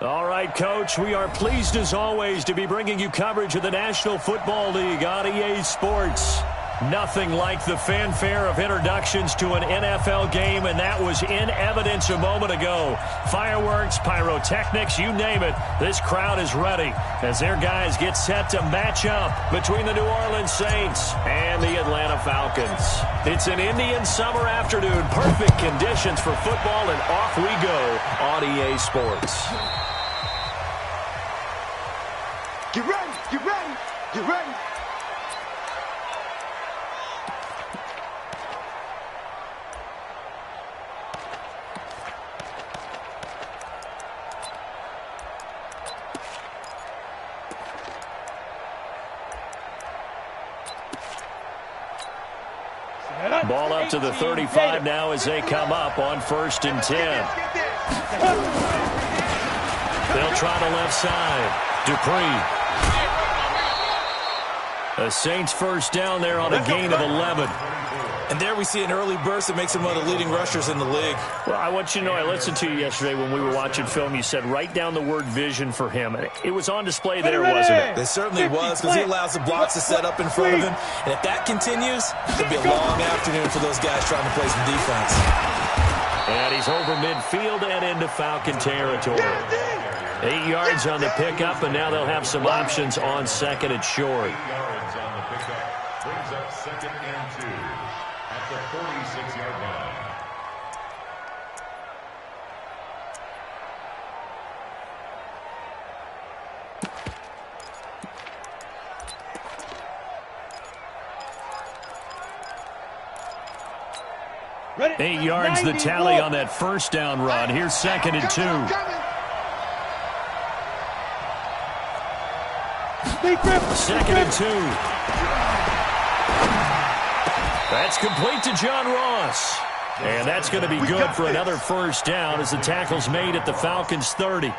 All right, Coach, we are pleased as always to be bringing you coverage of the National Football League on EA Sports. Nothing like the fanfare of introductions to an NFL game, and that was in evidence a moment ago. Fireworks, pyrotechnics, you name it, this crowd is ready as their guys get set to match up between the New Orleans Saints and the Atlanta Falcons. It's an Indian summer afternoon, perfect conditions for football, and off we go on EA Sports. Get ready, get ready, get ready. Ball up to the 35 now as they come up on 1st and 10. They'll try the left side. Dupree. The Saints first down there on a gain of 11. And there we see an early burst that makes him one of the leading rushers in the league. Well, I want you to know, I listened to you yesterday when we were watching film. You said write down the word vision for him. It was on display there, wasn't it? It certainly was, because he allows the blocks to set up in front of him. And if that continues, it'll be a long afternoon for those guys trying to play some defense. And he's over midfield and into Falcon territory. 8 yards on the pickup, and now they'll have some options on 2nd and short. 8 yards on the pickup brings up 2nd and 2 at the 46-yard line. Ready. 8 yards the tally on that first down run. Here's 2nd and 2. 2nd and 2. That's complete to John Ross. And that's going to be good for another first down as the tackle's made at the Falcons' 30.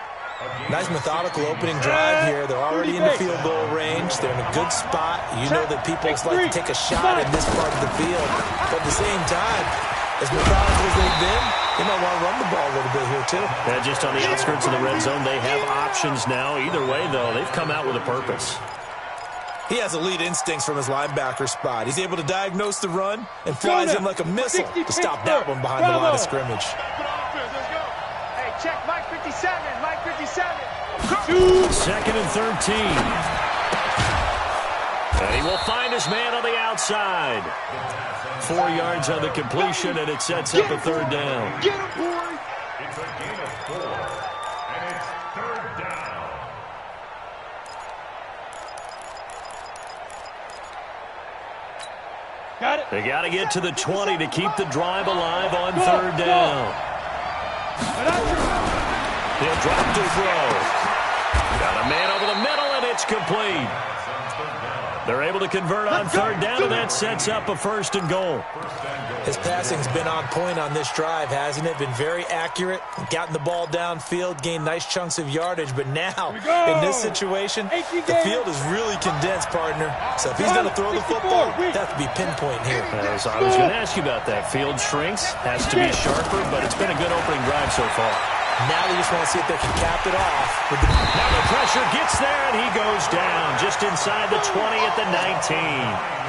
Nice methodical opening drive here. They're already in the field goal range. They're in a good spot. You know that people like to take a shot in this part of the field. But at the same time, as methodical as they've been, they might want to run the ball a little bit here, too. And just on the outskirts of the red zone, they have options now. Either way, though, they've come out with a purpose. He has elite instincts from his linebacker spot. He's able to diagnose the run and flies in like a missile to stop that one behind the line of scrimmage. Hey, check Mike 57, Mike 57. 2nd and 13. And he will find his man on the outside. 4 yards on the completion, and it sets up a 3rd down. Get him, boy. It's a gain of 4, and it's 3rd down. Got it. They got to get to the 20 to keep the drive alive on 3rd down. He'll drop to throw. Got a man over the middle, and it's complete. They're able to convert on 3rd down, and that sets up a 1st and goal. His passing's been on point on this drive, hasn't it? Been very accurate, gotten the ball downfield, gained nice chunks of yardage. But now, in this situation, the field is really condensed, partner. So if he's going to throw the football, it has to be pinpoint here. So I was going to ask you about that. Field shrinks, has to be sharper, but it's been a good opening drive so far. Now they just want to see if they can cap it off. Now the pressure gets there, and he goes down just inside the 20 at the 19.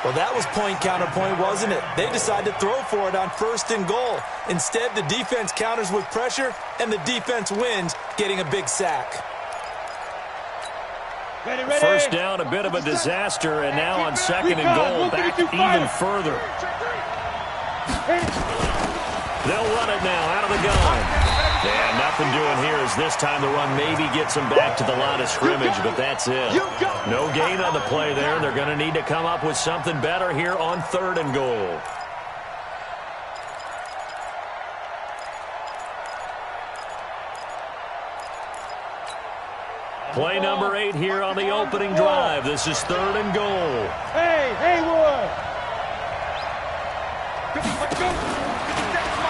Well, that was point counterpoint, wasn't it? They decided to throw for it on 1st and goal. Instead, the defense counters with pressure, and the defense wins, getting a big sack. Ready, ready. First down, a bit of a disaster, and now on 2nd and goal, back even further. They'll run it now out of the gun. And nothing doing here as this time the run maybe gets them back to the line of scrimmage, but that's it. No gain on the play there. They're going to need to come up with something better here on 3rd and goal. Play number 8 here on the opening drive. This is 3rd and goal. Hey, Haywood.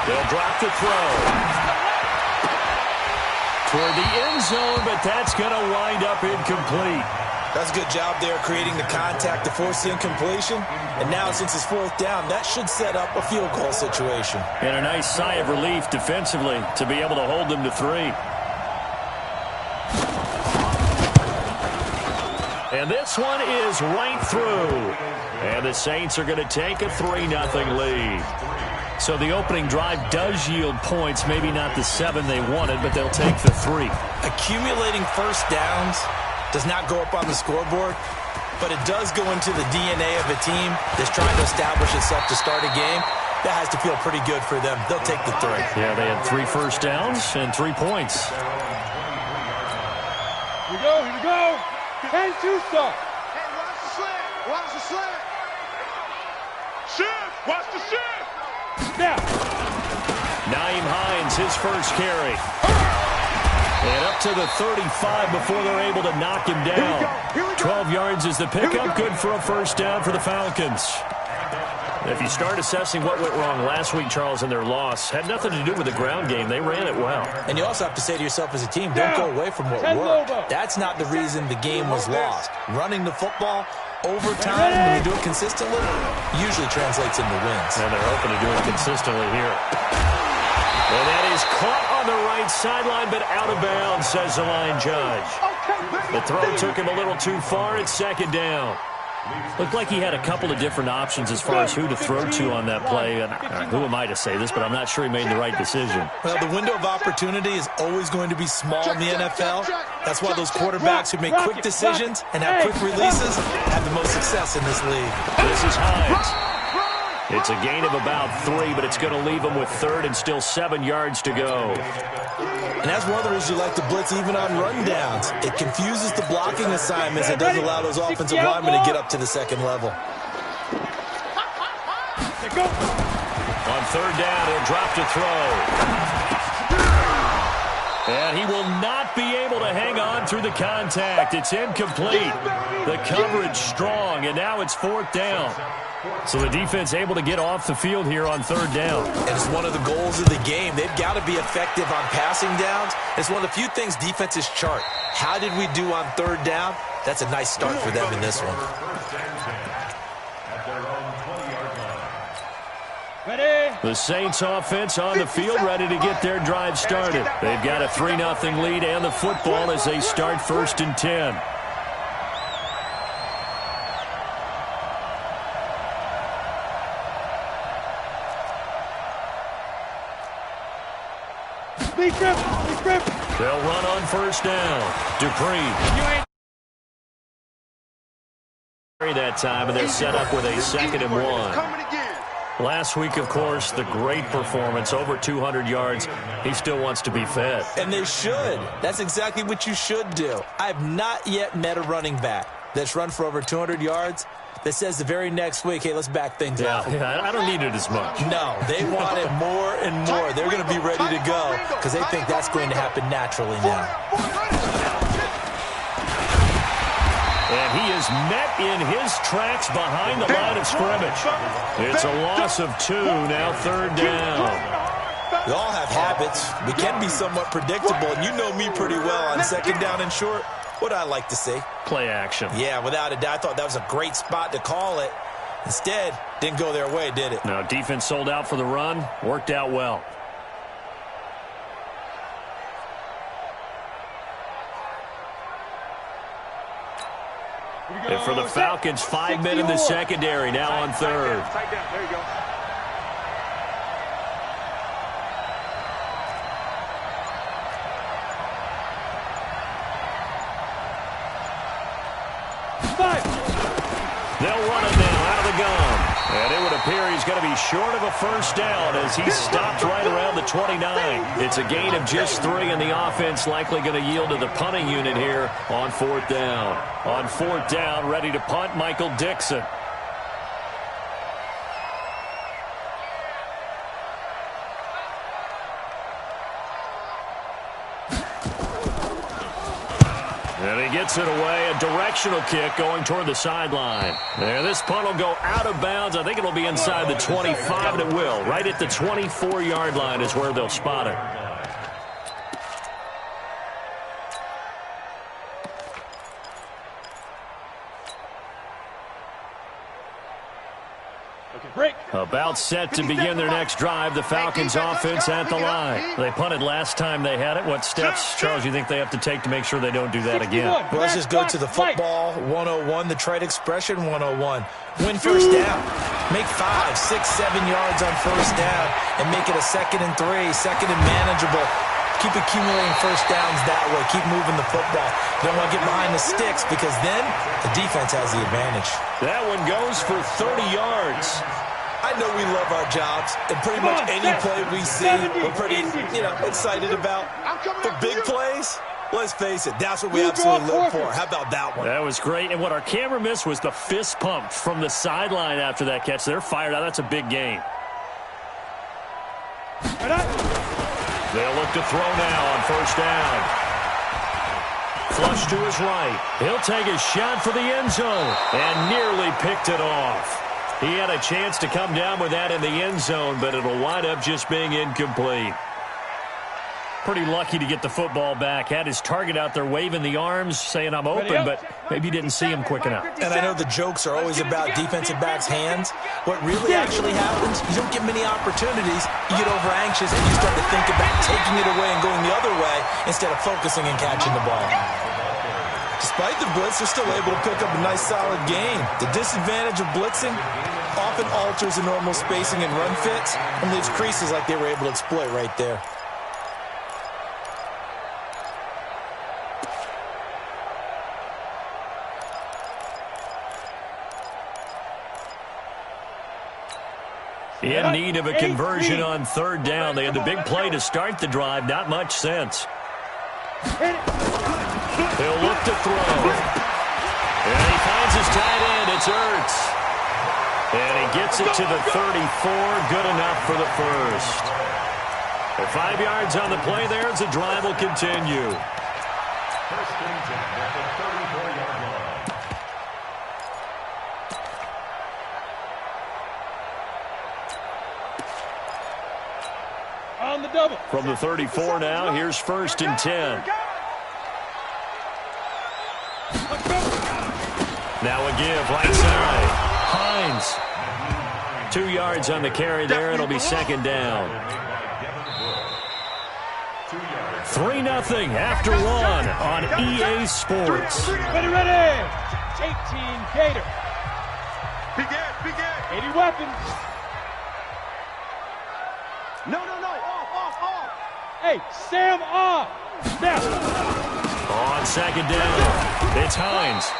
They'll drop the throw. Toward the end zone, but that's going to wind up incomplete. That's a good job there creating the contact to force the incompletion. And now, since it's 4th down, that should set up a field goal situation. And a nice sigh of relief defensively to be able to hold them to 3. And this one is right through. And the Saints are going to take a 3-0 lead. So the opening drive does yield points, maybe not the 7 they wanted, but they'll take the 3. Accumulating first downs does not go up on the scoreboard, but it does go into the DNA of a team that's trying to establish itself to start a game. That has to feel pretty good for them. They'll take the 3. Yeah, they had 3 first downs and 3 points. Here we go. And 2 stop. Hey, watch the slant. Watch the slant. Shift. Watch the shift. Now. Naeem Hines, his first carry. And up to the 35 before they're able to knock him down. 12 yards is the pickup. Good for a first down for the Falcons. If you start assessing what went wrong last week, Charles, in their loss, had nothing to do with the ground game. They ran it well. And you also have to say to yourself as a team, don't go away from what worked. That's not the reason the game was lost. Running the football over time, when you do it consistently, usually translates into wins. And they're open to do it consistently here. And that is caught on the right sideline, but out of bounds, says the line judge. The throw took him a little too far. It's second down. Looked like he had a couple of different options as far as who to throw to on that play. And who am I to say this, but I'm not sure he made the right decision. Well, the window of opportunity is always going to be small in the NFL. That's why those quarterbacks who make quick decisions and have quick releases have the most success in this league. This is Hines. It's a gain of about 3, but it's going to leave them with 3rd and still 7 yards to go. And that's one of the reasons you like to blitz even on rundowns. It confuses the blocking assignments and doesn't allow those offensive linemen to get up to the second level. On 3rd down, he'll drop to throw. And he will not be able to hang on through the contact. It's incomplete. The coverage strong, and now it's 4th down. So the defense able to get off the field here on 3rd down. And it's one of the goals of the game. They've got to be effective on passing downs. It's one of the few things defenses chart. How did we do on 3rd down? That's a nice start for them in this one. Ready? The Saints offense on the field, ready to get their drive started. They've got a 3-0 lead and the football as they start 1st and 10. They'll run on 1st down. Dupree. That time, and they're set up with a 2nd and 1. Last week, of course, the great performance, over 200 yards. He still wants to be fed. And they should. That's exactly what you should do. I have not yet met a running back that's run for over 200 yards that says the very next week, hey, let's back things up. Yeah, I don't need it as much. No, they want it more and more. They're going to be ready to go because they think that's going to happen naturally now. And he is met in his tracks behind the line of scrimmage. It's a loss of 2, now 3rd down. We all have habits. We can be somewhat predictable, and you know me pretty well on 2nd down and short. What do I like to see? Play action. Yeah, without a doubt. I thought that was a great spot to call it. Instead, didn't go their way, did it? No, defense sold out for the run. Worked out well. And for the Falcons, 5 men in the secondary, now on 3rd. Tight down. There you go. They'll run it now out of the gun. And it would appear he's going to be short of a first down as he stopped right around the 29. It's a gain of just 3, and the offense likely going to yield to the punting unit here on 4th down. On 4th down, ready to punt, Michael Dixon. And he gets it away, a directional kick going toward the sideline. And this punt will go out of bounds. I think it'll be inside the 25, and it will. Right at the 24-yard line is where they'll spot it. A About set to begin their next drive. The Falcons offense at the line. They punted last time they had it. What steps, Charles, you think they have to take to make sure they don't do that again? Well, let's just go to the football 101, the trade expression 101. Win first down. Make 5, 6, 7 yards on first down and make it a 2nd and 3, second and manageable. Keep accumulating first downs that way. Keep moving the football. You don't want to get behind the sticks because then the defense has the advantage. That one goes for 30 yards. I know we love our jobs, and pretty much any play we see, we're pretty, excited about. For big plays, let's face it, that's what we absolutely live for. How about that one? That was great, and what our camera missed was the fist pump from the sideline after that catch. They're fired out. That's a big gain. They'll look to throw now on first down. Flush to his right. He'll take a shot for the end zone and nearly picked it off. He had a chance to come down with that in the end zone, but it'll wind up just being incomplete. Pretty lucky to get the football back. Had his target out there waving the arms, saying I'm open, but maybe didn't see him quick enough. And I know the jokes are always about defensive backs' hands. What really actually happens, you don't get many opportunities. You get over anxious and you start to think about taking it away and going the other way instead of focusing and catching the ball. Despite the blitz, they're still able to pick up a nice solid gain. The disadvantage of blitzing often alters the normal spacing and run fits and leaves creases like they were able to exploit right there. In need of a conversion on third down. They had the big play to start the drive. Not much sense. He'll look to throw. And he finds his tight end. It's Ertz. And he gets it to the 34. Good enough for the first. 5 yards on the play there as the drive will continue. First and 10 at the 34-yard line. On the double. From the 34 now, here's first and 10. Now a give, right side. Hines. 2 yards on the carry there. It'll be second down. 3-0 after one on EA Sports. Ready. 18 Gator. Begin. 80 weapons. No. Off. Hey, Sam off. Now. On second down, it's Hines.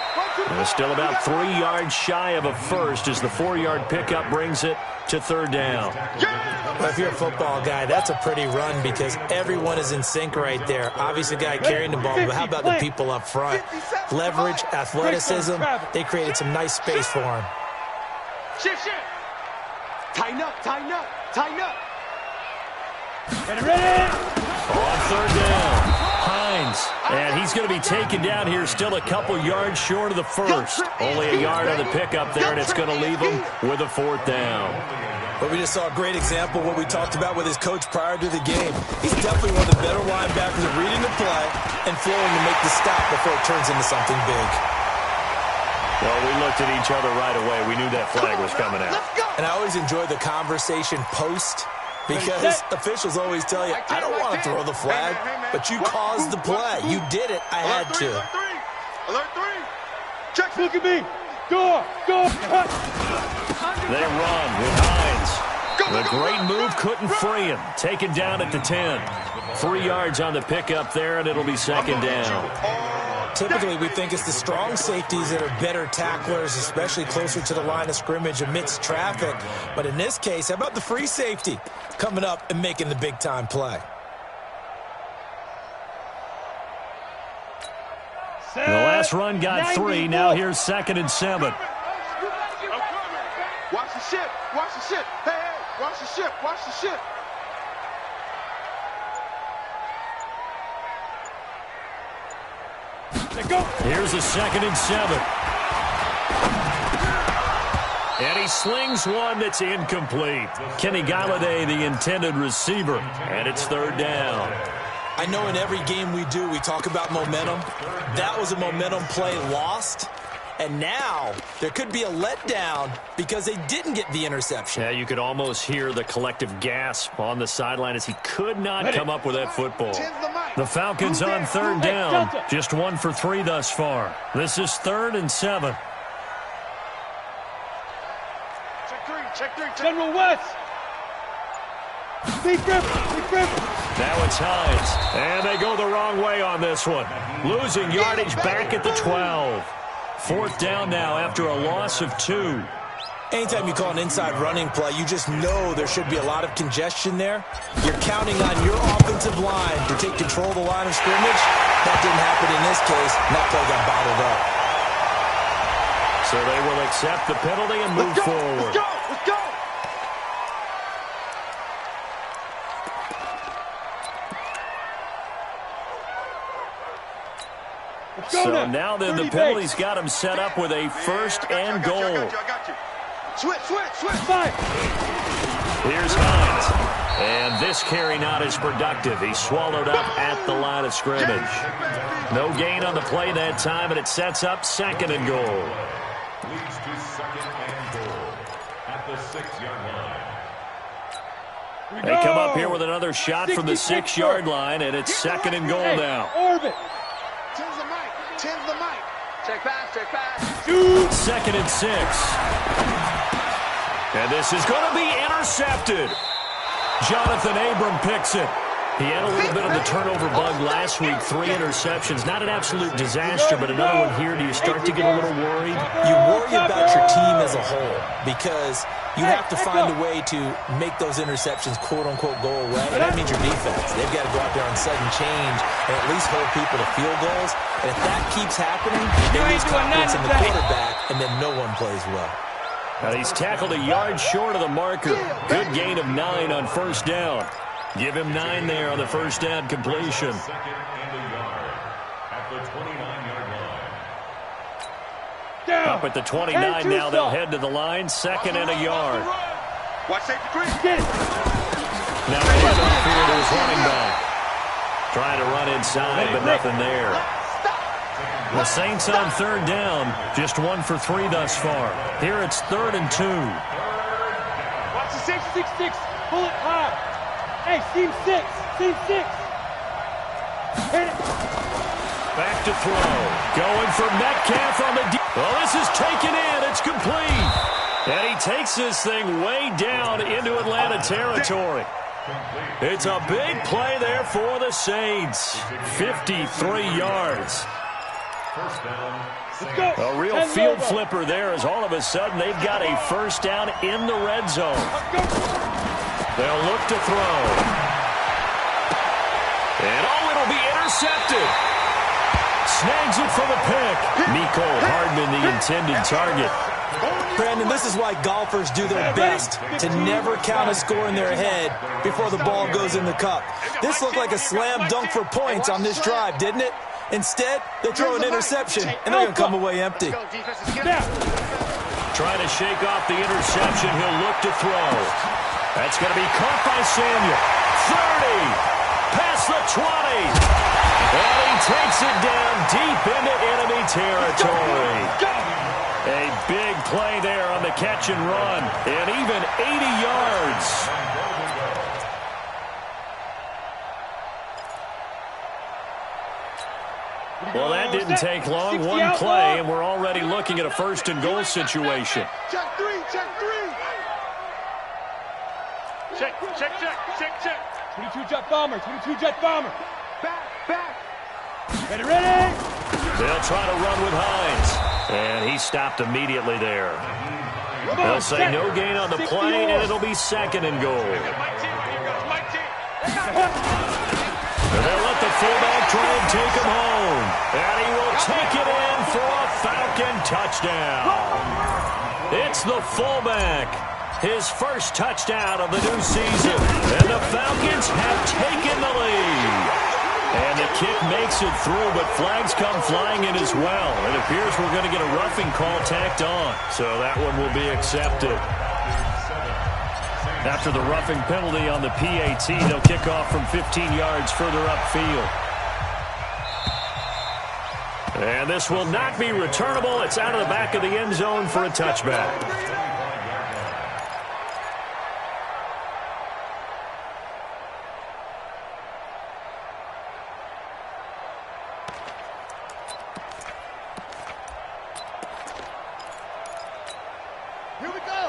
They're still about 3 yards shy of a first as the 4-yard pickup brings it to third down. Well, if you're a football guy, that's a pretty run because everyone is in sync right there. Obviously, the guy carrying the ball, but how about the people up front? Leverage, athleticism, they created some nice space for him. Shift. Tighten up. Ready. On third down, Hines. And he's going to be taken down here, still a couple yards short of the first. Only a yard on the pickup there, and it's going to leave him with a fourth down. But we just saw a great example of what we talked about with his coach prior to the game. He's definitely one of the better linebackers at reading the play and flowing to make the stop before it turns into something big. Well, we looked at each other right away. We knew that flag was coming out. And I always enjoy the conversation post because officials always tell you, I don't want to throw the flag, but you caused the play. You did it. I had to. Alert 3. Check. Look at me. Go. They run with Hines. The great move couldn't free him. Taken down at the 10. 3 yards on the pickup there, and it'll be second down. Typically, we think it's the strong safeties that are better tacklers, especially closer to the line of scrimmage amidst traffic. But in this case, how about the free safety coming up and making the big-time play? The last run got 3. Now here's 2nd and 7. Watch the ship. Hey, watch the ship. Here's a 2nd and 7. And he slings one that's incomplete. Kenny Galladay, the intended receiver, and it's third down. I know in every game we do, we talk about momentum. That was a momentum play lost, And now there could be a letdown because they didn't get the interception. Yeah, you could almost hear the collective gasp on the sideline as he could not come up with that football. The Falcons on third down, just 1 for 3 thus far. This is 3rd and 7. Check three. General West. C-Crakk. Now it's Hines, and they go the wrong way on this one. Losing yardage back at the 12. 4th down now after a loss of 2. Anytime you call an inside running play, you just know there should be a lot of congestion there. You're counting on your offensive line to take control of the line of scrimmage. That didn't happen in this case, and that play got bottled up. So they will accept the penalty and move forward. Let's go. So now then the penalty's got him set up with a 1st and goal. I got you. Switch. Here's Hines. And this carry not as productive. He's swallowed up at the line of scrimmage. No gain on the play that time, and it sets up 2nd and goal. Leads to 2nd and goal at the 6-yard line. They come up here with another shot from the 6-yard line, and it's 2nd and goal now. Orbit. Tens the mic. Check pass. 2nd and 6. And this is going to be intercepted. Jonathan Abram picks it. He had a little bit of the turnover bug last week. 3 interceptions. Not an absolute disaster, but another one here. Do you start to get a little worried? You worry about your team as a whole because you have to find a way to make those interceptions, quote-unquote, go away. And that means your defense. They've got to go out there on sudden change and at least hold people to field goals. And if that keeps happening, they lose confidence in the quarterback, and then no one plays well. Now he's tackled a yard short of the marker. Good gain of 9 on 1st down. Give him 9 there on the 1st down completion. 2nd and a yard at the 29-yard line. Up at the 29 now, they'll head to the line. 2nd and a yard. Watch safety 3. Get it. Now he's off here to his running back. Trying to run inside, but nothing there. The Saints on 3rd down, just 1 for 3 thus far. Here it's 3rd and 2. Watch the 6. Pull it high. Hey, seam 6. Hit it. Back to throw. Going for Metcalf on the deep. Well, this is taken in. It's complete. And he takes this thing way down into Atlanta territory. It's a big play there for the Saints. 53 yards. First down. A real field flipper there as all of a sudden they've got a 1st down in the red zone. They'll look to throw. And it'll be intercepted. Snags it for the pick. Mecole Hardman, the intended target. Brandon, this is why golfers do their best to never count a score in their head before the ball goes in the cup. This looked like a slam dunk for points on this drive, didn't it? Instead, they throw an interception, and they're going to come away empty. Trying to shake off the interception. He'll look to throw. That's going to be caught by Samuel. 30. Past the 20. And he takes it down deep into enemy territory. A big play there on the catch and run. And even 80 yards. Well, that didn't take long. One play, and we're already looking at a 1st and goal situation. Check 3. Check. 22 jet bomber. Back. Ready. They'll try to run with Hines. And he stopped immediately there. They'll say no gain on the play, and it'll be 2nd and goal. And they'll let the fullback try and take him home. And he will take it in for a Falcon touchdown. It's the fullback. His 1st touchdown of the new season. And the Falcons have taken the lead. And the kick makes it through, but flags come flying in as well. It appears we're going to get a roughing call tacked on. So that one will be accepted. After the roughing penalty on the PAT, they'll kick off from 15 yards further upfield. And this will not be returnable. It's out of the back of the end zone for a touchback.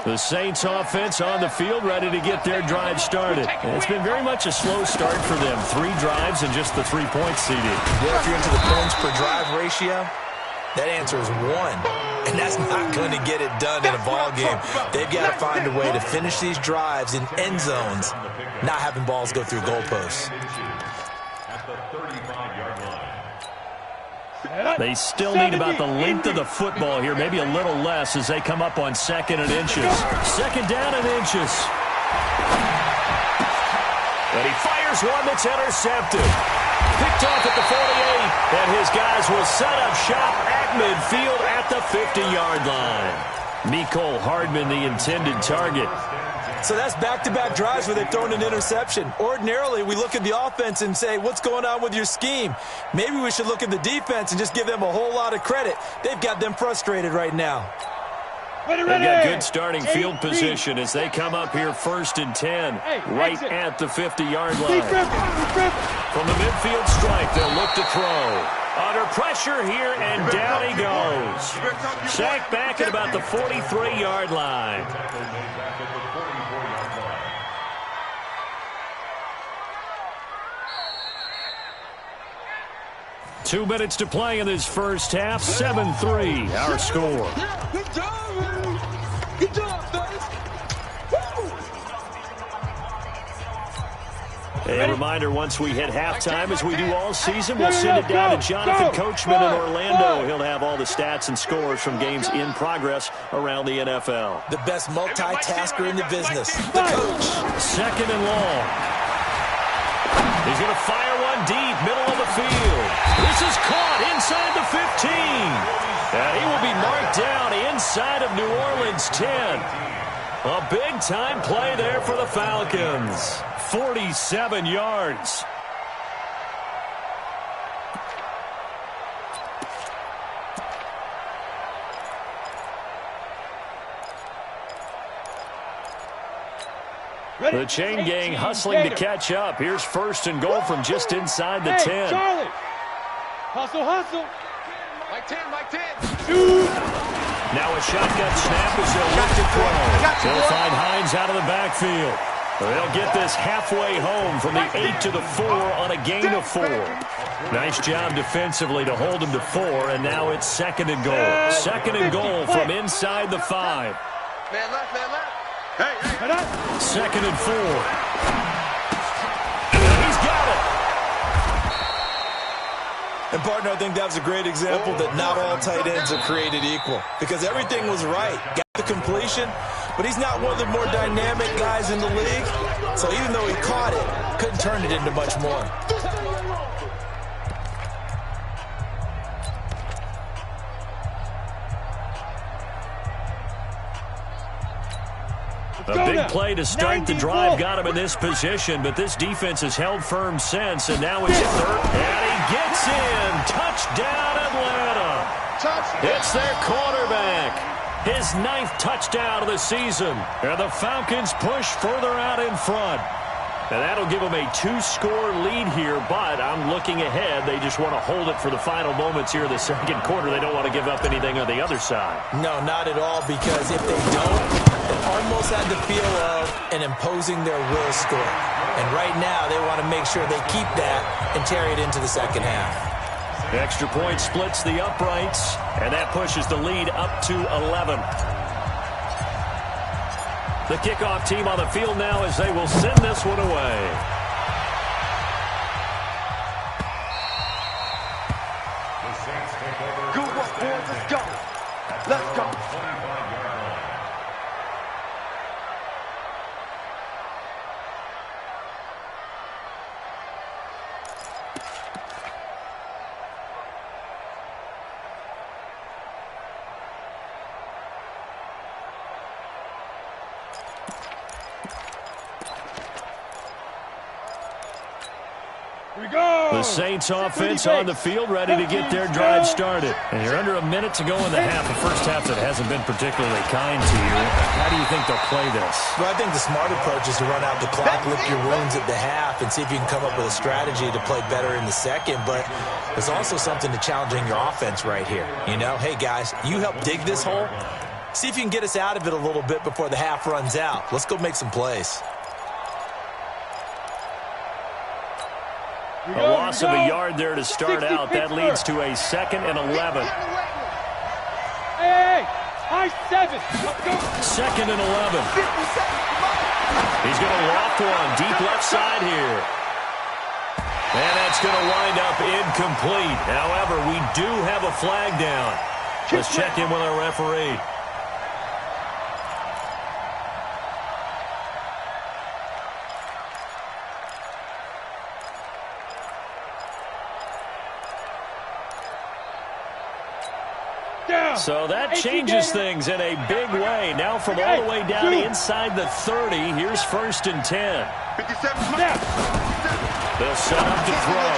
The Saints offense on the field, ready to get their drive started. And it's been very much a slow start for them. 3 drives and just the 3 points seeded. Well, if you're into the points per drive ratio, that answer is 1. And that's not going to get it done in a ball game. They've got to find a way to finish these drives in end zones, not having balls go through goalposts. At the 35-yard line. They still need about the length of the football here, maybe a little less as they come up on 2nd and inches. 2nd down and inches. And he fires one that's intercepted. Picked off at the 48, and his guys will set up shop at midfield at the 50-yard line. Mecole Hardman, the intended target. So that's back-to-back drives where they've thrown an interception. Ordinarily, we look at the offense and say, what's going on with your scheme? Maybe we should look at the defense and just give them a whole lot of credit. They've got them frustrated right now. They've got good starting field position as they come up here 1st and 10, right at the 50-yard line. From the midfield stripe, they'll look to throw. Under pressure here, and down he goes. Sacked back at about the 43-yard line. 2 minutes to play in this first half. 7-3, our score. Good job, man. Good job, guys. A reminder, once we hit halftime, as we do all season, we'll send it down to Jonathan Coachman in Orlando. He'll have all the stats and scores from games in progress around the NFL. The best multitasker in the business, the coach. 2nd and long. He's going to fire one deep, middle of the field. This is caught inside the 15. And he will be marked down inside of New Orleans 10. A big-time play there for the Falcons. 47 yards. The chain gang hustling to catch up. Here's 1st and goal from just inside the 10. Charlie. Hustle, hustle. Mike 10, Mike 10. Shoot. Now a shotgun snap as they'll look to throw. They'll find Hines out of the backfield. They'll get this halfway home from the 8 to the 4 on a gain of 4. Nice job defensively to hold him to 4, and now it's 2nd and goal. 2nd and goal from inside the 5. Man left, man left. Hey, 2nd and 4. He's got it. And, partner, I think that was a great example that not all tight ends are created equal because everything was right. Got the completion, but he's not one of the more dynamic guys in the league. So even though he caught it, couldn't turn it into much more. A big play to start the drive got him in this position, but this defense has held firm since, and now he's 3rd. And he gets in. Touchdown, Atlanta. It's their quarterback. His 9th touchdown of the season. And the Falcons push further out in front. And that'll give them a 2-score lead here, but I'm looking ahead. They just want to hold it for the final moments here in the 2nd quarter. They don't want to give up anything on the other side. No, not at all, because if they don't, it almost had the feel of an imposing their will score. And right now, they want to make sure they keep that and carry it into the 2nd half. Extra point splits the uprights, and that pushes the lead up to 11. The kickoff team on the field now as they will send this one away. Good work, boys. Let's go. Let's go. Here we go. The Saints offense on the field, ready to get their drive started. And you're under a minute to go in the half. A first half that hasn't been particularly kind to you. How do you think they'll play this? Well, I think the smart approach is to run out the clock, lick your wounds at the half, and see if you can come up with a strategy to play better in the second. But there's also something to challenging your offense right here. You know, hey, guys, you help dig this hole. See if you can get us out of it a little bit before the half runs out. Let's go make some plays. A loss of a yard there to start out. That leads to a 2nd and 11. Hey, high 7. 2nd and 11. He's going to loft one deep left side here. And that's going to wind up incomplete. However, we do have a flag down. Let's check in with our referee. So that changes things in a big way. Now from all the way down inside the 30, here's 1st and 10. 57 They'll set up to throw.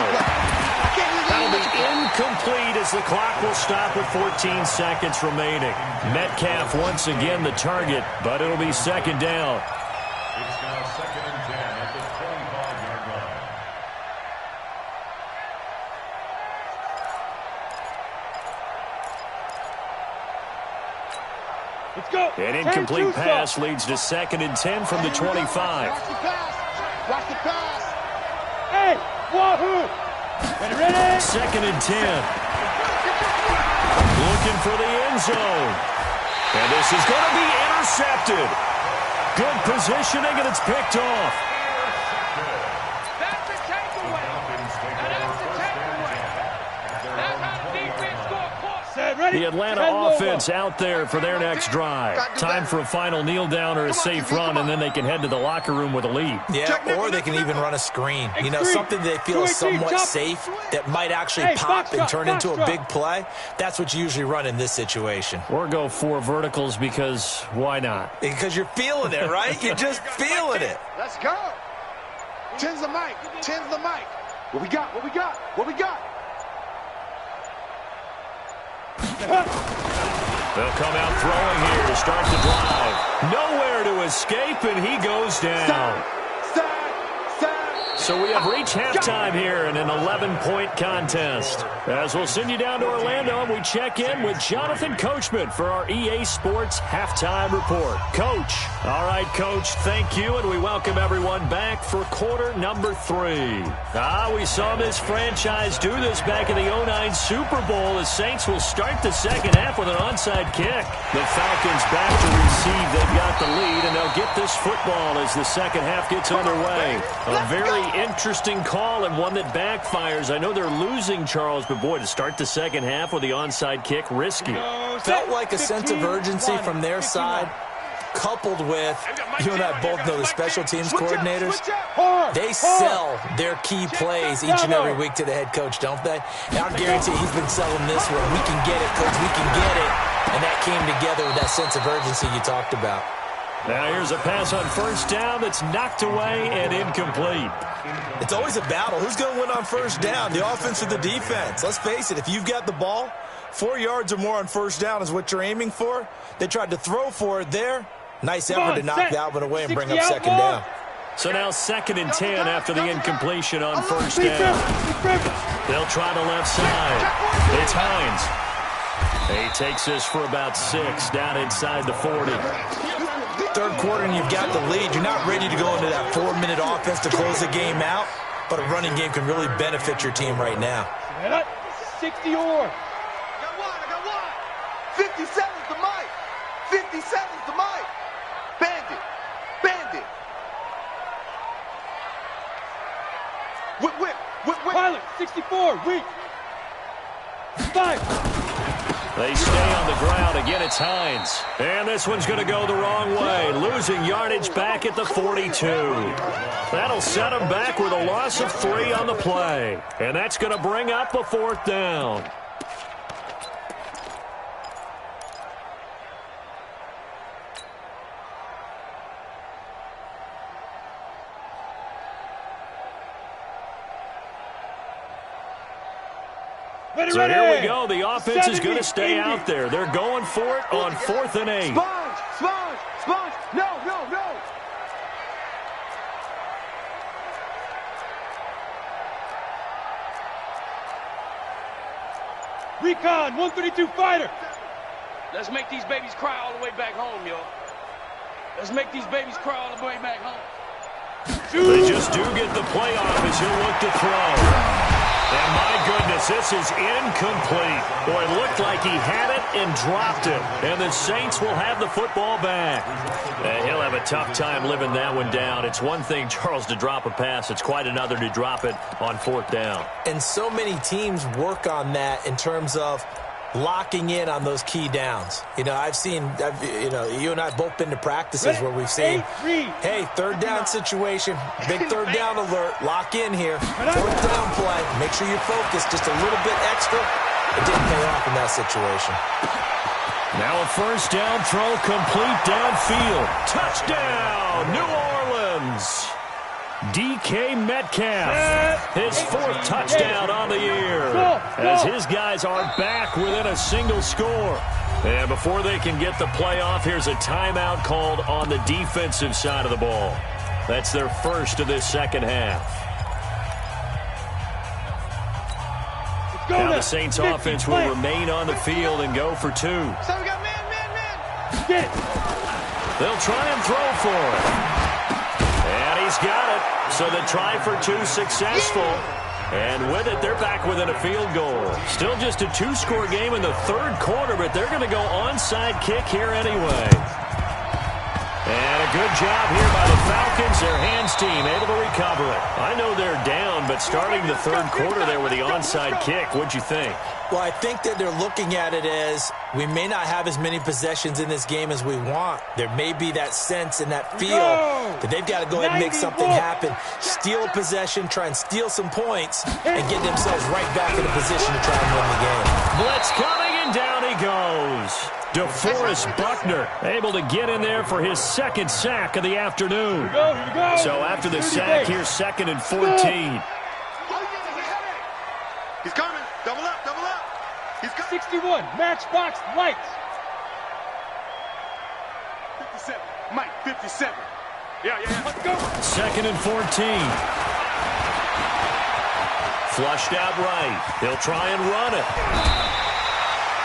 That'll be incomplete as the clock will stop with 14 seconds remaining. Metcalf once again the target, but it'll be 2nd down. It's now 2nd and 10 at the 25-yard line. Let's go. An incomplete pass leads to 2nd and 10 from the 25. Watch the pass. Watch the pass. Hey, wahoo. Ready? 2nd and 10. Looking for the end zone. And this is going to be intercepted. Good positioning, and it's picked off. That's the takeaway. That's the takeaway. That's how the defense scored. The Atlanta offense out there for their next drive. Time for a final kneel down or a safe run, and then they can head to the locker room with a lead. Yeah, or they can even run a screen. You know, something they feel is somewhat safe that might actually pop and turn into a big play. That's what you usually run in this situation. Or go 4 verticals because why not? Because you're feeling it, right? You're just feeling it. Let's go. 10's the mic. 10's the mic. What we got? What we got? What we got? They'll come out throwing here to start the drive. Nowhere to escape, and he goes down. So we have reached halftime here in an 11-point contest. As we'll send you down to Orlando, and we check in with Jonathan Coachman for our EA Sports Halftime Report. Coach. All right, Coach, thank you, and we welcome everyone back for quarter number 3. We saw this franchise do this back in the 2009 Super Bowl. The Saints will start the second half with an onside kick. The Falcons back to receive. They've got the lead, and they'll get this football as the second half gets underway. A very interesting call and one that backfires. I know they're losing, Charles, but boy, to start the second half with the onside kick, risky. Felt like a sense of urgency from their side, coupled with, you and I both know the special teams coordinators, they sell their key plays each and every week to the head coach, don't they? And I guarantee he's been selling this one. We can get it, coach, we can get it. And that came together with that sense of urgency you talked about. Now here's a pass on first down that's knocked away and incomplete. It's always a battle. Who's going to win on first down, the offense or the defense? Let's face it, if you've got the ball, 4 yards or more on first down is what you're aiming for. They tried to throw for it there. Nice effort to knock that one away and bring up second down. So now 2nd and 10 after the incompletion on first down. They'll try the left side. It's Hines. He takes this for about 6 down inside the 40. Third quarter and you've got the lead. You're not ready to go into that 4-minute offense to close the game out, but a running game can really benefit your team right now. 60 or. I got one. 57's the mic. 57's the mic. Bandit. Bandit. Whip. Pilot, 64, weak. 5. They stay on the ground. Again, it's Hines. And this one's going to go the wrong way. Losing yardage back at the 42. That'll set them back with a loss of 3 on the play. And that's going to bring up a 4th down. So here we go. The offense is going to stay out there. They're going for it on 4th and 8. Sponge, sponge, sponge. No, no, no. Recon, 132 fighter. Let's make these babies cry all the way back home, yo. Let's make these babies cry all the way back home. They just do get the playoff as he'll look to throw. And my goodness, this is incomplete. Boy, it looked like he had it and dropped it. And the Saints will have the football back. He'll have a tough time living that one down. It's one thing, Charles, to drop a pass. It's quite another to drop it on 4th down. And so many teams work on that in terms of locking in on those key downs. You know, you and I have both been to practices where we've seen, hey, 3rd down situation, big 3rd down alert, lock in here, 4th down play, make sure you're focused just a little bit extra. It didn't pay off in that situation. Now a 1st down throw complete downfield. Touchdown, New Orleans. DK Metcalf, his 4th touchdown on the year, as his guys are back within a single score. And before they can get the playoff, here's a timeout called on the defensive side of the ball. That's their first of this second half. Now the Saints offense will remain on the field and go for 2. So we got man. Get it. They'll try and throw for it. And he's got it. So the try for 2 successful. And with it, they're back within a field goal. Still just a 2-score game in the 3rd quarter, but they're going to go onside kick here anyway. And a good job here by the Falcons. Their hands team able to recover it. I know they're down, but starting the 3rd quarter there with the onside kick, what'd you think? Well, I think that they're looking at it as we may not have as many possessions in this game as we want. There may be that sense and that feel that they've got to go ahead and make something happen. Steal a possession, try and steal some points, and get themselves right back in a position to try and win the game. Blitz coming, and down he goes. DeForest Buckner able to get in there for his 2nd sack of the afternoon. So after the sack, here's 2nd and 14. He's coming. Double up, double up. He's got 61, matchbox lights. 57. Mike, 57. Yeah. Let's go. 2nd and 14. Flushed out right. He'll try and run it.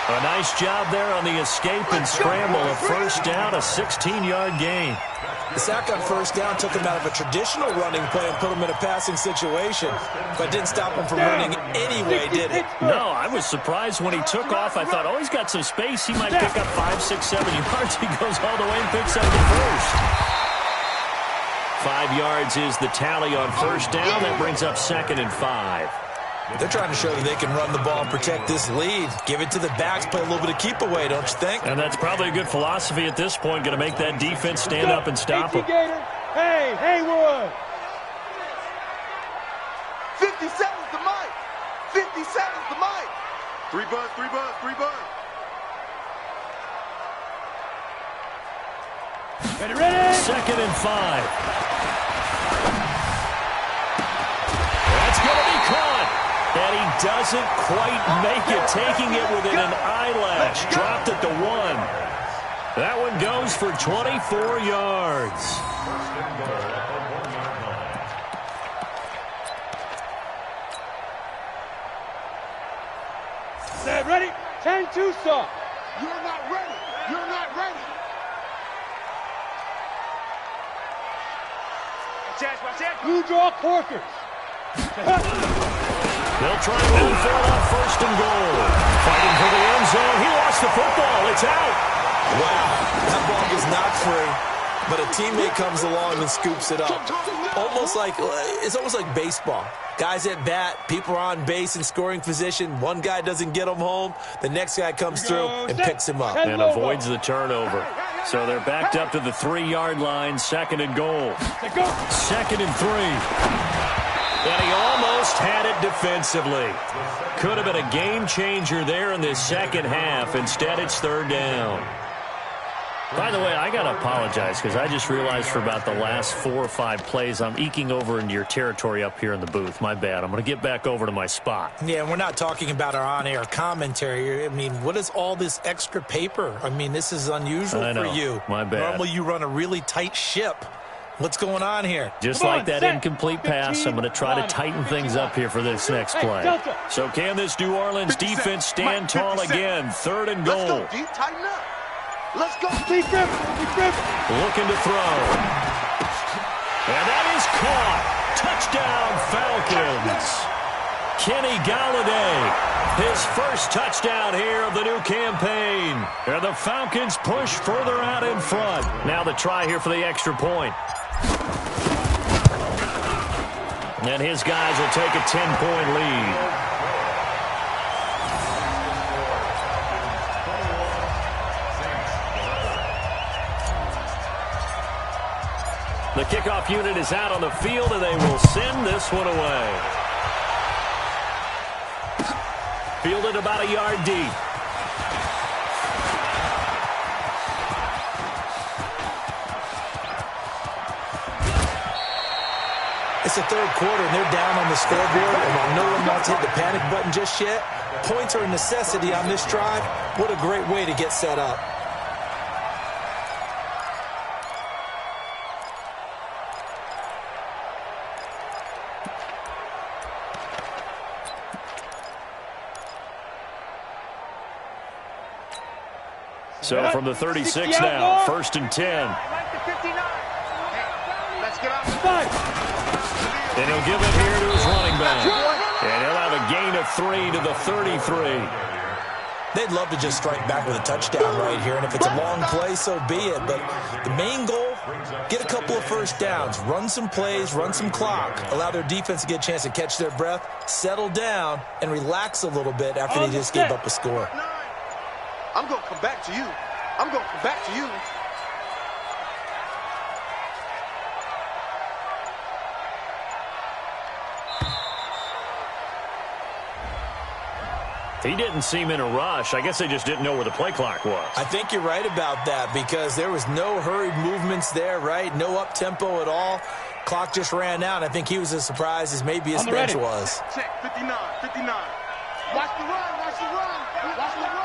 A nice job there on the escape and scramble. A 1st down, a 16-yard gain. The sack on 1st down took him out of a traditional running play and put him in a passing situation, but didn't stop him from running anyway, did it? No, I was surprised when he took off. I thought, he's got some space. He might pick up 5, 6, 7 yards. He goes all the way and picks up the 1st. 5 yards is the tally on 1st down. That brings up 2nd and 5. They're trying to show that they can run the ball and protect this lead. Give it to the backs, play a little bit of keep away, don't you think? And that's probably a good philosophy at this point. Going to make that defense stand up and stop them. Hey, Haywood. 57's the mic. 57's the mic. 3 buzz, 3 buzz, 3 buzz. Ready? 2nd and 5. That's going to be caught. And he doesn't quite make it, taking it within an eyelash. Dropped at the 1. That one goes for 24 yards. Ready? 10-2 stop. You're not ready. You're not ready. Blue draw Corkers. They'll try and move for it on 1st and goal. Fighting for the end zone. He lost the football. It's out. Wow, that ball was not free, but a teammate comes along and scoops it up. It's almost like baseball. Guys at bat, people are on base in scoring position. One guy doesn't get him home. The next guy comes through and picks him up. And avoids the turnover. So they're backed up to the 3-yard line, 2nd and goal. 2nd and 3. And he almost had it defensively. Could have been a game changer there in this second half. Instead, it's 3rd down. By the way, I got to apologize because I just realized for about the last 4 or 5 plays, I'm eking over into your territory up here in the booth. My bad. I'm going to get back over to my spot. Yeah, and we're not talking about our on-air commentary. I mean, what is all this extra paper? I mean, this is unusual for you. My bad. Normally you run a really tight ship. What's going on here? Just like that incomplete pass, I'm going to try to tighten things up here for this next play. So can this New Orleans defense stand tall again? 3rd and goal. Let's go, D. Tighten up. Let's go. Looking to throw. And that is caught. Touchdown, Falcons. Kenny Galladay, his first touchdown here of the new campaign. And the Falcons push further out in front. Now the try here for the extra point. And his guys will take a 10-point lead. The kickoff unit is out on the field, and they will send this one away. Fielded about a yard deep. It's the 3rd quarter, and they're down on the scoreboard, and while no one wants to hit the panic button just yet, points are a necessity on this drive. What a great way to get set up. So from the 36 now, 1st and 10. Let's get out. And he'll give it here to his running back. And he'll have a gain of 3 to the 33. They'd love to just strike back with a touchdown right here, and if it's a long play, so be it. But the main goal, get a couple of first downs, run some plays, run some clock, allow their defense to get a chance to catch their breath, settle down, and relax a little bit after they just gave up a score. I'm going to come back to you. I'm going to come back to you. He didn't seem in a rush. I guess they just didn't know where the play clock was. I think you're right about that because there was no hurried movements there, right? No up-tempo at all. Clock just ran out. I think he was as surprised as maybe his bench was. Check, 59, 59. Watch the run, watch the run, watch the run.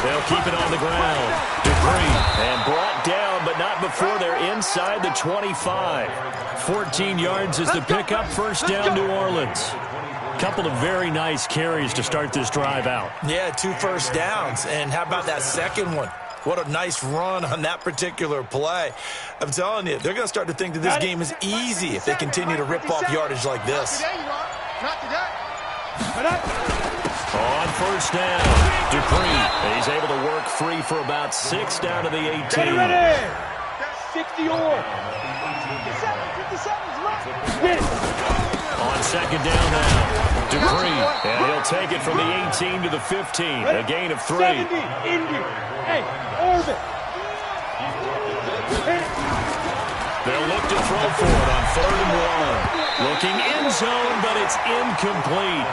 They'll keep it on the ground. Dupree, and brought down, but not before they're inside the 25. 14 yards is the pickup. First down, New Orleans. Couple of very nice carries to start this drive out. Yeah, 2 first downs. And how about that second one? What a nice run on that particular play. I'm telling you, they're going to start to think that this game is easy if they continue to rip off yardage like this. Not today. On first down, Dupree. He's able to work free for about 6 down to the 18. Ready. 60 or. 57's right. On second down now, Dupree. And he'll take it from the 18 to the 15. A gain of 3. 70, Indy. Hey, orbit. They'll look to throw for it on 3rd and 1. Looking end zone, but it's incomplete.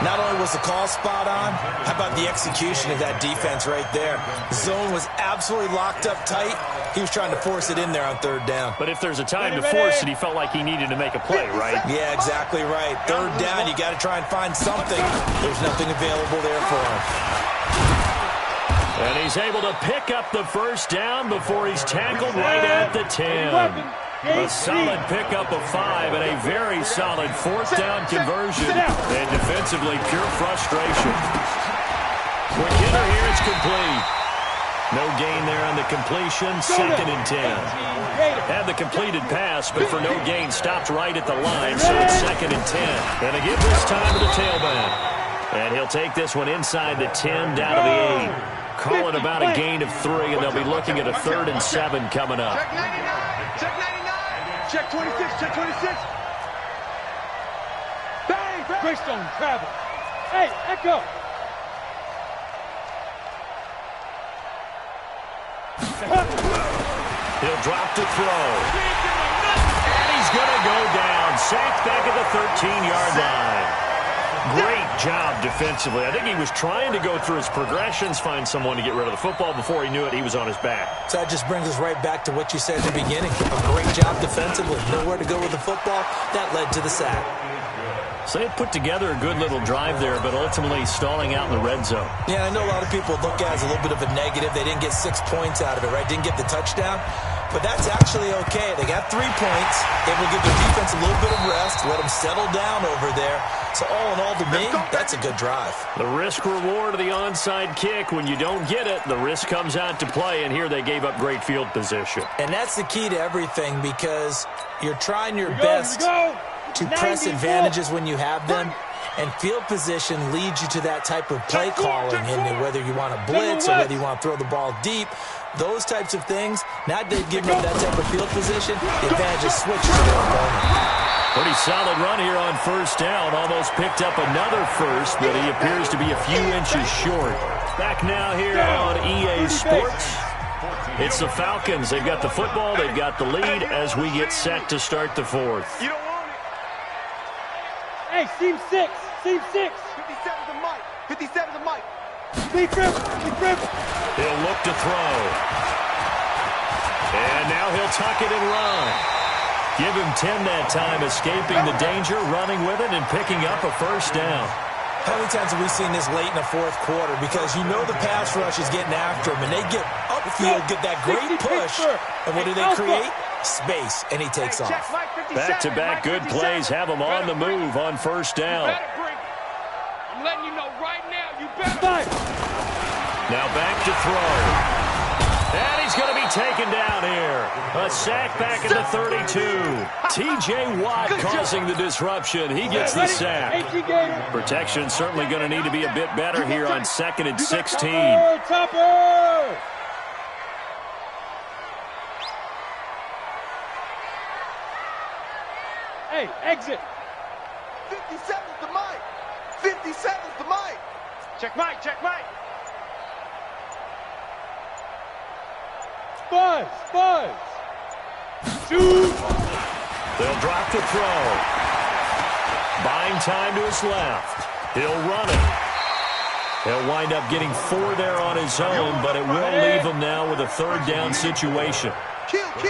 Not only was the call spot on, how about the execution of that defense right there? The zone was absolutely locked up tight. He was trying to force it in there on 3rd down. But if there's a time to force it, he felt like he needed to make a play, right? Yeah, exactly right. 3rd down, you got to try and find something. There's nothing available there for him. And he's able to pick up the first down before he's tackled right at the 10. A solid pickup of 5 and a very solid 4th down conversion. And defensively, pure frustration. Quick hitter here, it's complete. No gain there on the completion, 2nd and 10. Had the completed pass, but for no gain, stopped right at the line, so it's 2nd and 10. And they give this time to the tailback. And he'll take this one inside the 10, down to the 8. Call it about a gain of 3, and they'll be looking at a 3rd and 7 coming up. Check 99, check 99. Check 26, check 26. Bang! Greystone, travel. Hey, Echo. He'll drop to throw. And he's going to go down. Sacked back at the 13-yard line. Great job defensively. I think he was trying to go through his progressions, find someone to get rid of the football. Before he knew it, he was on his back. So that just brings us right back to what you said at the beginning. A great job defensively. Nowhere to go with the football. That led to the sack. So they put together a good little drive there, but ultimately stalling out in the red zone. Yeah, I know a lot of people look at it as a little bit of a negative. They didn't get 6 points out of it, right? Didn't get the touchdown. But that's actually okay. They got 3 points. It will give their defense a little bit of rest, let them settle down over there. So all in all, to me, that's a good drive. The risk-reward of the onside kick. When you don't get it, the risk comes out to play, and here they gave up great field position. And that's the key to everything, because you're trying your best to press advantages when you have them, and field position leads you to that type of play calling, and whether you want to blitz or whether you want to throw the ball deep, those types of things. Now they've given them that type of field position, the advantage is switched to their opponent. Pretty solid run here on first down. Almost picked up another first, but he appears to be a few inches short. Back now here on EA Sports. It's the Falcons. They've got the football. They've got the lead as we get set to start the fourth. You don't want it. Hey, seam 6. Seam 6. 57's the mic. 57's the mic. Lead grip. Lead grip. He'll look to throw. And now he'll tuck it and run. Give him 10 that time, escaping the danger, running with it, and picking up a first down. How many times have we seen this late in the fourth quarter? Because you know the pass rush is getting after him, and they get upfield, get that great push, and what do they create? Space, and he takes off. Back-to-back good plays have him on the move on first down. I'm letting you know right now, you better. Now back to throw. And he's going to be taken down here. A sack back at the 32. T.J. Watt causing the disruption. He gets the sack. Protection certainly going to need to be a bit better here on 2nd and 16. Topper! Hey, exit. 57's the mic. 57's the mic. Check Mike, check Mike. Buzz, buzz. Shoot. They'll drop the throw. Buying time to his left. He'll run it. He'll wind up getting 4 there on his own, but it will leave him now with a third down situation.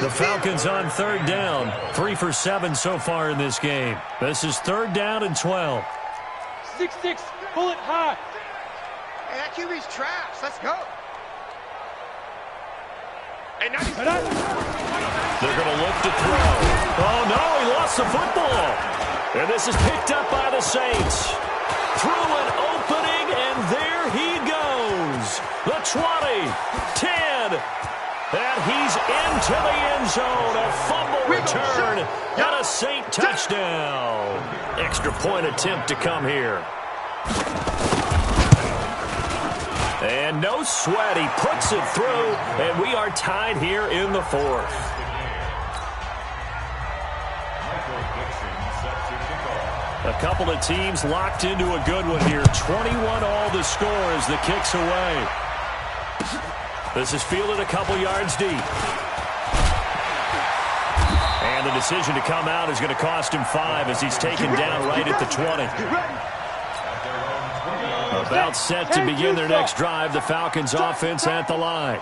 The Falcons on third down. 3 for 7 so far in this game. This is 3rd down and 12. 6-6, pull it high. Hey, that QB's trash. Let's go. Hey, they're going to look to throw. Oh, no, he lost the football. And this is picked up by the Saints. Through an opening, and there he goes. The 20, 10, and he's into the end zone. A fumble return and a Saint touchdown. Extra point attempt to come here. And no sweat, he puts it through, and we are tied here in the 4th. A couple of teams locked into a good one here. 21 all the score as the kick's away. This is fielded a couple yards deep. And the decision to come out is going to cost him 5 as he's taken down right at the 20. About set to begin their next drive. The Falcons offense at the line.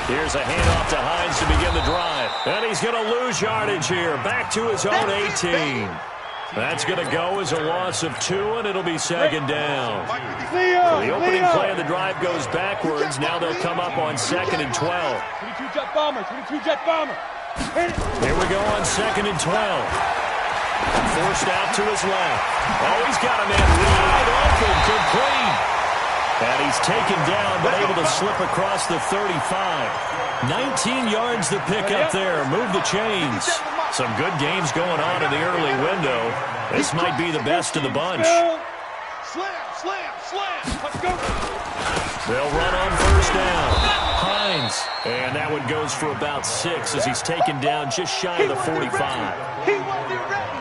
Here's a handoff to Hines to begin the drive. And he's going to lose yardage here. Back to his own 18. That's going to go as a loss of 2, and it'll be 2nd down. So the opening play of the drive goes backwards. Now they'll come up on 2nd and 12. 22 jet bomber, 22 jet bomber. Here we go on 2nd and 12. Forced out to his left. Oh, he's got a man wide open, complete. And he's taken down, but able to slip across the 35. 19 yards the pick up there. Move the chains. Some good games going on in the early window. This might be the best of the bunch. Slam, slam, slam. Let's go. They'll run on first down. Hines. And that one goes for about 6 as he's taken down just shy of the 45. He won't be ready.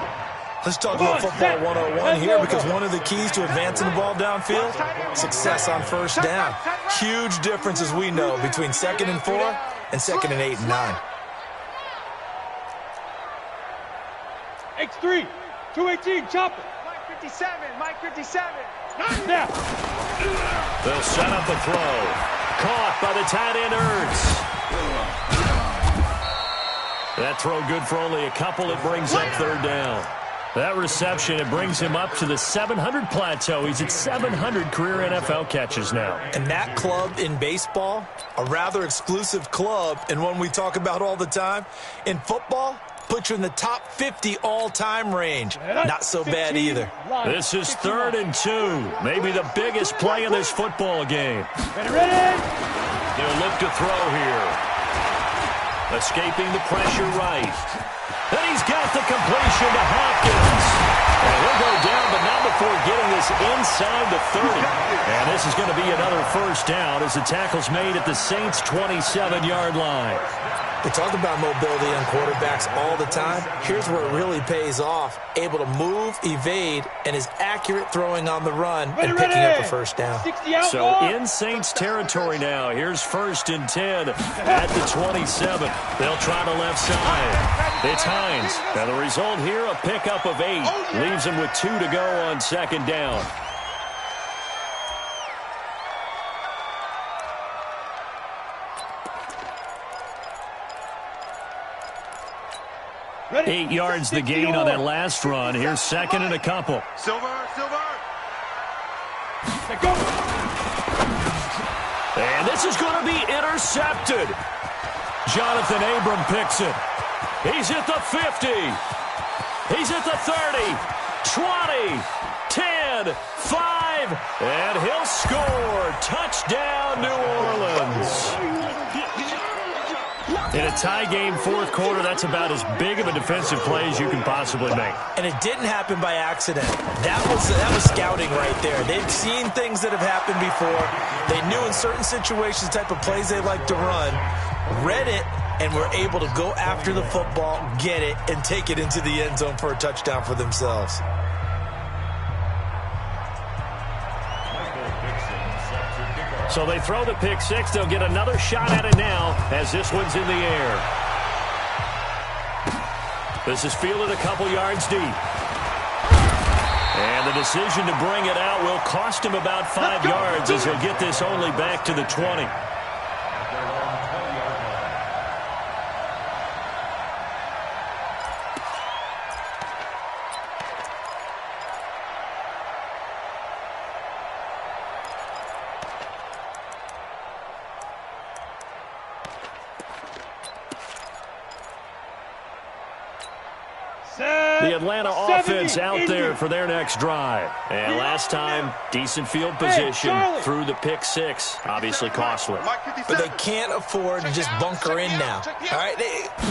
Let's talk about football 101 here, because one of the keys to advancing the ball downfield, success on first down. Huge difference, as we know, between 2nd and 4 and 2nd and 8 and 9. X3, 218, chop it. Mike 57, Mike 57. Now. They'll set up a throw. Caught by the tight end, Ertz. That throw good for only a couple. It brings up third down. That reception, it brings him up to the 700 plateau. He's at 700 career NFL catches now. And that club in baseball, a rather exclusive club and one we talk about all the time. In football, puts you in the top 50 all-time range. Not so bad either. This is 3rd and 2. Maybe the biggest play in this football game. Ready? They'll look to throw here. Escaping the pressure right. And he's got the completion to Hopkins. And he'll go down, but not before getting this inside the 30. And this is going to be another first down as the tackle's made at the Saints' 27-yard line. We talk about mobility on quarterbacks all the time. Here's where it really pays off. Able to move, evade, and is accurate throwing on the run and picking up a first down. So in Saints territory now. Here's 1st and 10 at the 27. They'll try the left side. It's Hines. And the result here, a pickup of 8. Leaves him with 2 to go on 2nd down. Ready? 8 yards the gain on that last run. Here's 2nd and a couple. Silver. Go. And this is going to be intercepted. Jonathan Abram picks it. He's at the 50. He's at the 30, 20, 10, 5, and he'll score. Touchdown, New Orleans. In a tie game, 4th quarter, that's about as big of a defensive play as you can possibly make. And it didn't happen by accident. That was scouting right there. They've seen things that have happened before. They knew in certain situations the type of plays they like to run, read it, and were able to go after the football, get it, and take it into the end zone for a touchdown for themselves. So they throw the pick 6. They'll get another shot at it now as this one's in the air. This is fielded a couple yards deep. And the decision to bring it out will cost him about 5 yards as he'll get this only back to the 20. The Atlanta offense out there for their next drive. And last time, decent field position through the pick 6. Obviously costly. But they can't afford to just bunker in now. All right,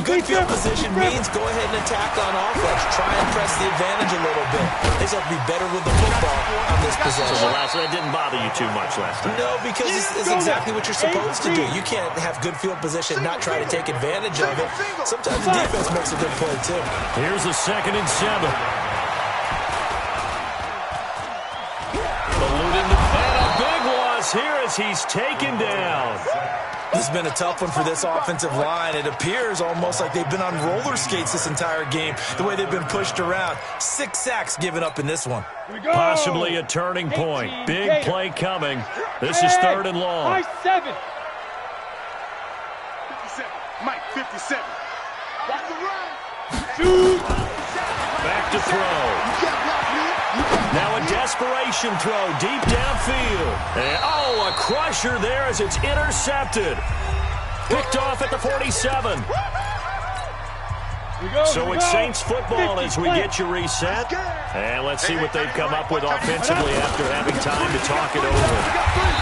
good field position means go ahead and attack on offense. Try and press the advantage a little bit. They just have to be better with the football on this possession. So that didn't bother you too much last time? No, because it's exactly what you're supposed to do. You can't have good field position and not try to take advantage of it. Sometimes the defense makes a good play, too. Here's the 2nd and 7. Eluding the and a big loss here as he's taken down. This has been a tough one for this offensive line. It appears almost like they've been on roller skates this entire game, the way they've been pushed around. 6 sacks given up in this one. Possibly a turning point. Big play coming. This is 3rd and long. High 7. 57, Mike 57. That's the run. Shoot. Back to throw. Now a desperation throw deep downfield. And, a crusher there as it's intercepted. Picked off at the 47. So it's Saints football as we get you reset. And let's see what they've come up with offensively after having time to talk it over.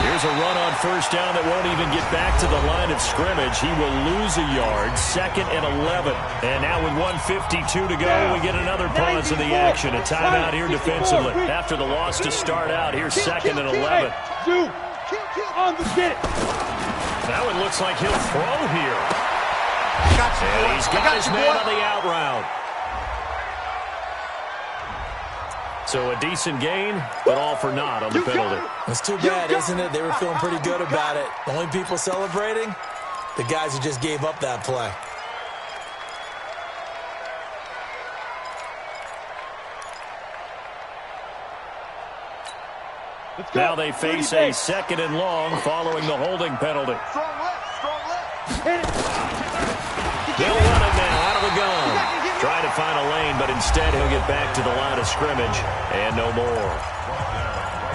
Here's a run on 1st down that won't even get back to the line of scrimmage. He will lose a yard, 2nd and 11. And now with 1:52 to go, we get another pause in the action. A timeout here defensively. After the loss to start out, here's 2nd and 11. On the get. Now it looks like he'll throw here. And he's got his man on the out route. So a decent gain, but all for naught on the penalty. It's too bad, isn't it? They were feeling pretty good about it. The only people celebrating, the guys who just gave up that play. Now they face a 2nd and long following the holding penalty. Strong left. Hit it. They'll run it now out of the gun. Trying to find a lane, but instead he'll get back to the line of scrimmage and no more.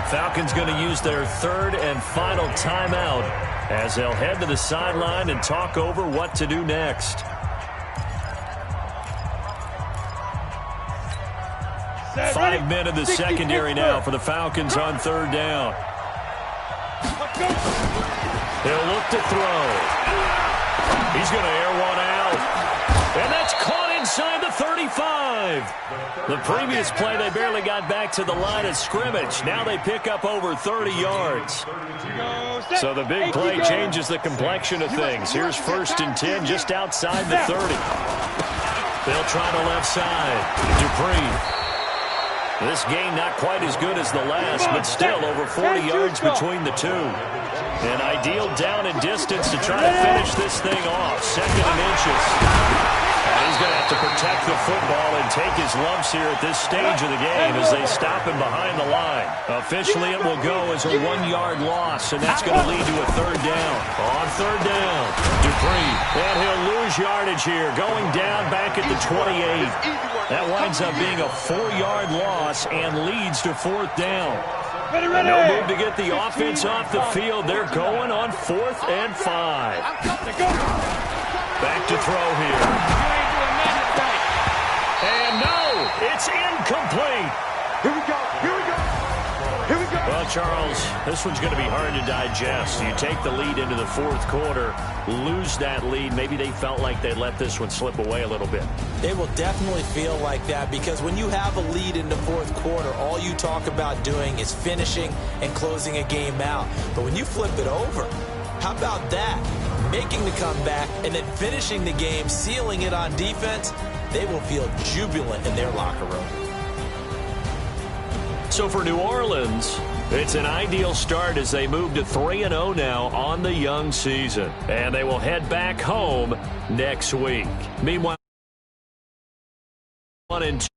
Falcons going to use their 3rd and final timeout as they'll head to the sideline and talk over what to do next. 5 men in the secondary now for the Falcons on 3rd down. They'll look to throw. He's going to air one out. And that's caught inside the 35. The previous play, they barely got back to the line of scrimmage. Now they pick up over 30 yards. So the big play changes the complexion of things. Here's 1st and 10 just outside the 30. They'll try the left side. Dupree. This game not quite as good as the last, but still over 40 yards between the two. An ideal down and distance to try to finish this thing off. 2nd and inches. And he's going to have to protect the football and take his lumps here at this stage of the game as they stop him behind the line. Officially, it will go as a 1-yard loss, and that's going to lead to a 3rd down. On 3rd down, Dupree. And he'll lose yardage here, going down back at the 28. That winds up being a 4-yard loss and leads to 4th down. No move to get the offense off the field. They're going on 4th and 5. Back to throw here. And no, it's incomplete. Here we go. Here we go. Here we go. Well, Charles, this one's going to be hard to digest. You take the lead into the 4th quarter, lose that lead. Maybe they felt like they let this one slip away a little bit. They will definitely feel like that because when you have a lead in the 4th quarter, all you talk about doing is finishing and closing a game out. But when you flip it over, how about that? Making the comeback and then finishing the game, sealing it on defense, they will feel jubilant in their locker room. So for New Orleans, it's an ideal start as they move to 3-0 now on the young season. And they will head back home next week. Meanwhile, 1-2.